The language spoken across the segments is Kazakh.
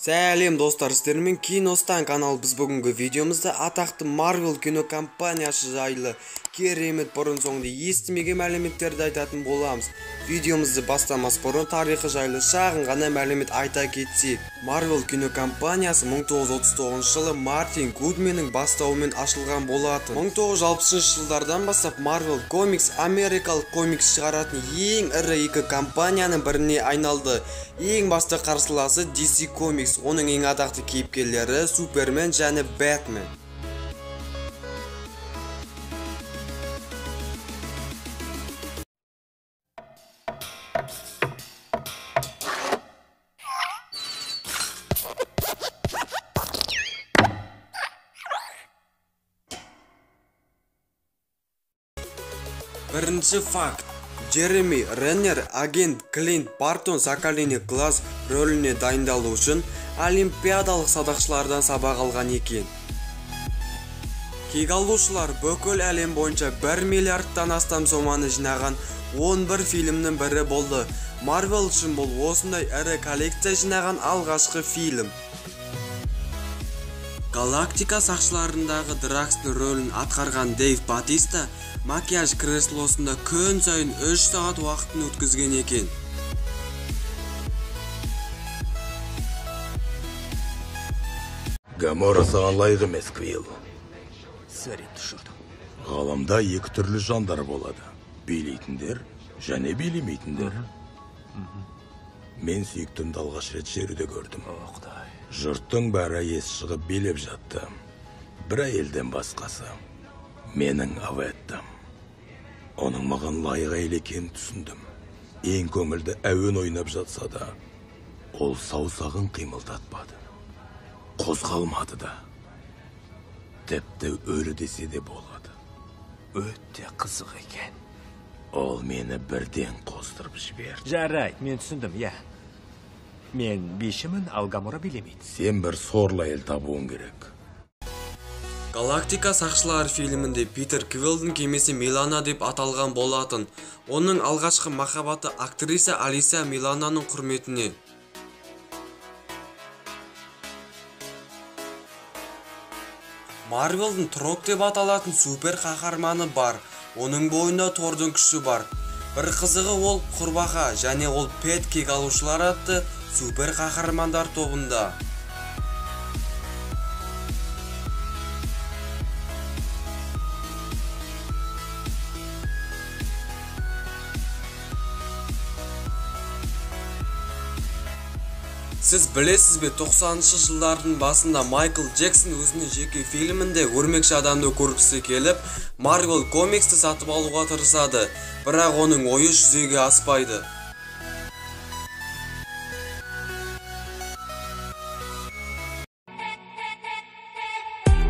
Сәлем достар, сіздермен Киностан канал. Біз бүгінгі видеомызда атақты Marvel кинокомпаниясы жайлы керемет бұрын-соңды естімеген мәліметтерді айтатын боламыз. Видеомызды бастамас бұрын тарихы жайлы шағын ғана мәлімет айта кетсек. Marvel кинокомпаниясы 1939 жылы Мартин Гудменнің бастауымен ашылған болатын. 1960 жылдардан бастап Marvel Comics америкалық комикс шығаратын ең ірі екі компанияның біріне айналды. Ең басты қарсыласы DC Comics. Оның ең атақты кейіпкерлері Супермен және Бэтмен. Бірінші факт. Джереми Реннер агент Клинт Бартон Соколиный глаз рөліне дайындалу үшін олимпиадалық садақшылардан сабақ алған екен. Кек алушылар бүкіл әлем бойынша 1 миллиардтан астам соманы жинаған 11 фильмнің бірі болды. Marvel үшін бұл осындай ірі коллекция жинаған алғашқы фильм. Галактика сақшыларындағы Дракстың рөлін атқарған Дэйв Батиста макияж креслосында күн сайын 3 сағат уақытын өткізген екен. Гамора саған лайық емес, Квилл. Ғаламда екі түрлі жандар болады. Билейтіндер және билемейтіндер. Мен сүйіктімді алғаш рет жерде көрдім. Жұрттың бәрі ес шығып билеп жатты. Бір әйелден басқасы. Менің Аветтам. Оның маған лайық әйел екенін түсіндім. Ең көңілді әуен ойнап жатса да, ол саусағын қимылдатпады. Қозғалмады да. Тіпті өлі десе де болады. Өтте қызық екен. Ол мені бірден қоздырып жіберді. Жарайды, мен түсіндім, я. Мен бешімін, ал Гамора билемейді. Сен бір сорлы әйел табуың керек. Галактика сақшылар фильмінде Питер Квиллдің кемесі Милана деп аталған болатын. Оның алғашқы махаббаты актриса Алиса Милананың құрметіне. Марвелдің Трок деп аталатын супер қаһарманы бар. Оның бойында Тордың күші бар. Бір қызығы ол құрбақа және ол Пет кек алушылар атты супер қаһармандар тобында. Сіз білесіз бе, 90-шы жылдардың басында Майкл Джексон өзінің жеке фильмінде өрмекші адамды көргісі келіп, Marvel комиксті сатып алуға тырысады, бірақ оның ойы жүзеге аспайды.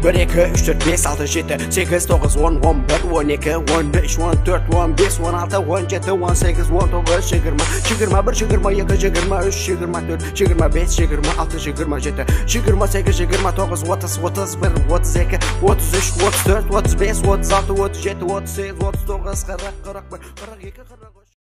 Bir, 2, 3, 4, 5, 6, 7, 8, 9, 10, 11, 12, 15, 14, 15, 16, 17, 18, 19, 20, 21, 22, 23, 24, 25, 26, 27, 28, 29, 30, 31, 32, 33, 34, 35, 36, 37, 38, 39, 40, 41, 42, 43.